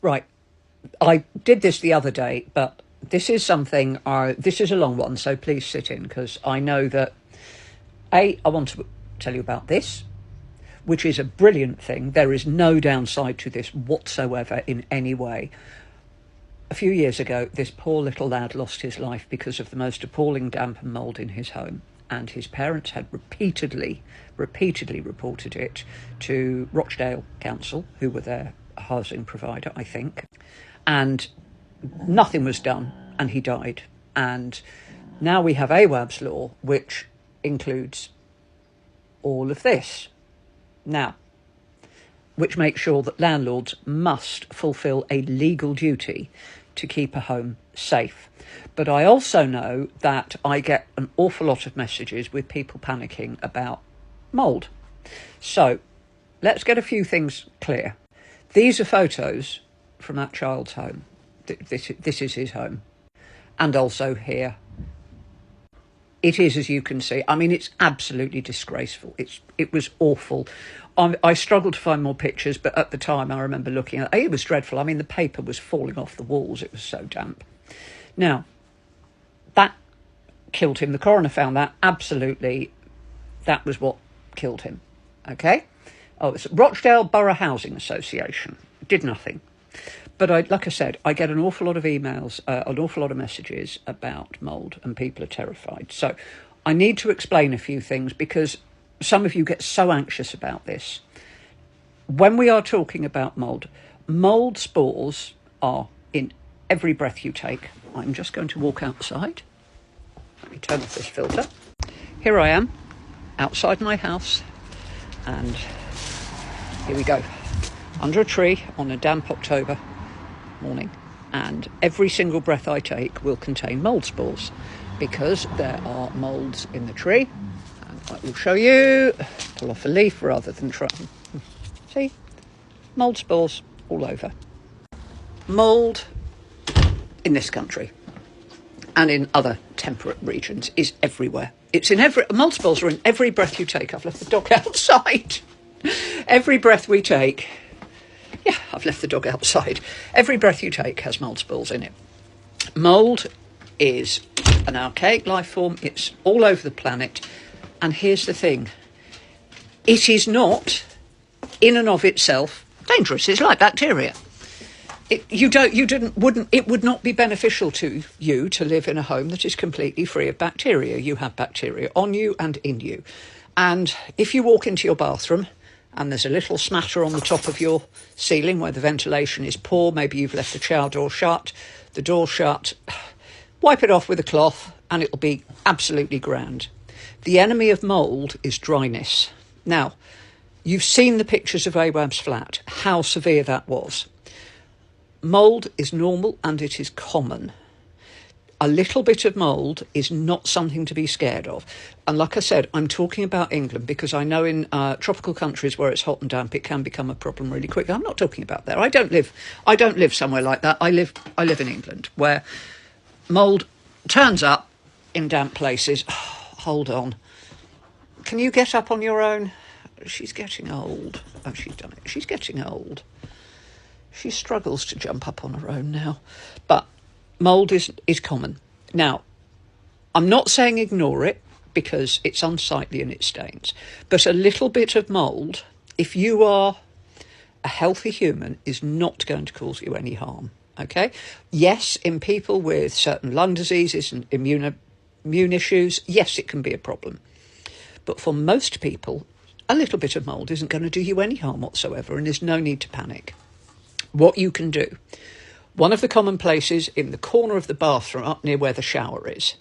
Right, I did this the other day, but this is something, this is a long one, so please sit in, because I know that, I want to tell you about this, which is a brilliant thing. There is no downside to this whatsoever in any way. A few years ago, this poor little lad lost his life because of the most appalling damp and mould in his home, and his parents had repeatedly reported it to Rochdale Council, who were their housing provider, I think, and nothing was done, and he died. And now we have awaabslaw, which includes all of this. Now, which makes sure that landlords must fulfil a legal duty to keep a home safe. But I also know that I get an awful lot of messages with people panicking about mould. So let's get a few things clear. These are photos from that child's home. This is his home. And also here. It is, as you can see. I mean, it's absolutely disgraceful. It was awful. I struggled to find more pictures, but at the time I remember looking at it. It was dreadful. I mean, the paper was falling off the walls. It was so damp. Now, that killed him. The coroner found that. Absolutely, that was what killed him. Okay? Oh, it's Rochdale Borough Housing Association. Did nothing. But like I said, I get an awful lot of emails, an awful lot of messages about mould, and people are terrified. So I need to explain a few things, because some of you get so anxious about this. When we are talking about mould spores are in every breath you take. I'm just going to walk outside. Let me turn off this filter. Here I am, outside my house, and here we go. Under a tree on a damp October morning, and every single breath I take will contain mould spores, because there are moulds in the tree. And I will show you. Pull off a leaf rather than try. See? Mould spores all over. Mould in this country and in other temperate regions is everywhere. It's in mould spores are in every breath you take. I've left the dog outside. Every breath we take. Yeah, I've left the dog outside. Every breath you take has mould spores in it. Mould is an archaic life form. It's all over the planet. And here's the thing. It is not, in and of itself, dangerous. It's like bacteria. It would not be beneficial to you to live in a home that is completely free of bacteria. You have bacteria on you and in you. And if you walk into your bathroom and there's a little smatter on the top of your ceiling where the ventilation is poor, maybe you've left the shower door shut, the door shut, wipe it off with a cloth and it'll be absolutely grand. The enemy of mould is dryness. Now, you've seen the pictures of Awaab's flat, how severe that was. Mould is normal and it is common. A little bit of mould is not something to be scared of. And like I said, I'm talking about England because I know in tropical countries where it's hot and damp, it can become a problem really quick. I'm not talking about there. I don't live somewhere like that. I live in England, where mould turns up in damp places. Oh, hold on. Can you get up on your own? She's getting old. Oh, she's done it. She's getting old. She struggles to jump up on her own now. But mould is common. Now, I'm not saying ignore it because it's unsightly and it stains. But a little bit of mould, if you are a healthy human, is not going to cause you any harm. Okay? Yes, in people with certain lung diseases and immune issues, yes, it can be a problem. But for most people, a little bit of mould isn't going to do you any harm whatsoever, and there's no need to panic. What you can do, one of the common places in the corner of the bathroom up near where the shower is,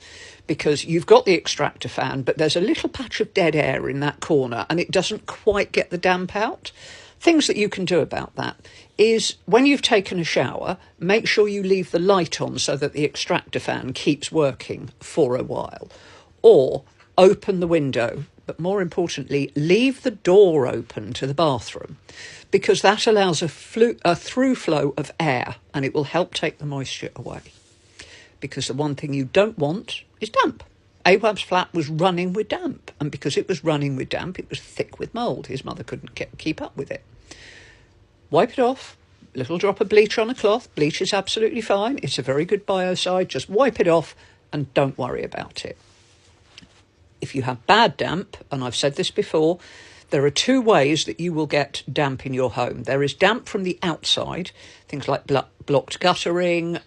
because you've got the extractor fan, but there's a little patch of dead air in that corner and it doesn't quite get the damp out. Things that you can do about that is when you've taken a shower, make sure you leave the light on so that the extractor fan keeps working for a while, or open the window. But more importantly, leave the door open to the bathroom, because that allows a through flow of air and it will help take the moisture away. Because the one thing you don't want is damp. Awaab's flat was running with damp, and because it was running with damp, it was thick with mould. His mother couldn't keep up with it. Wipe it off, little drop of bleach on a cloth. Bleach is absolutely fine. It's a very good biocide. Just wipe it off and don't worry about it. If you have bad damp, and I've said this before, there are two ways that you will get damp in your home. There is damp from the outside, things like blocked guttering,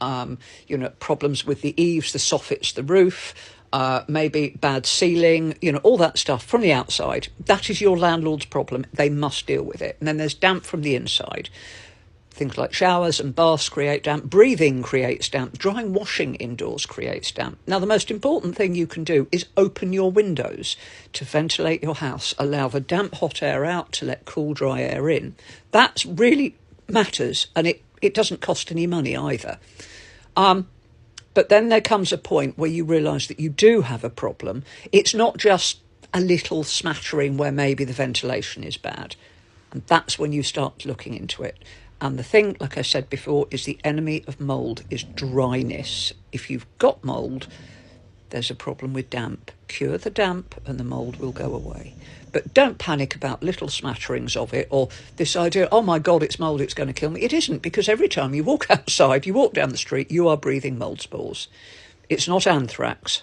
problems with the eaves, the soffits, the roof, maybe bad ceiling, all that stuff from the outside. That is your landlord's problem. They must deal with it. And then there's damp from the inside. Things like showers and baths create damp. Breathing creates damp. Drying washing indoors creates damp. Now, the most important thing you can do is open your windows to ventilate your house. Allow the damp, hot air out to let cool, dry air in. That really matters, and it doesn't cost any money either. But then there comes a point where you realise that you do have a problem. It's not just a little smattering where maybe the ventilation is bad. And that's when you start looking into it. And the thing, like I said before, is the enemy of mould is dryness. If you've got mould, there's a problem with damp. Cure the damp and the mould will go away. But don't panic about little smatterings of it, or this idea, oh my God, it's mould, it's going to kill me. It isn't, because every time you walk outside, you walk down the street, you are breathing mould spores. It's not anthrax.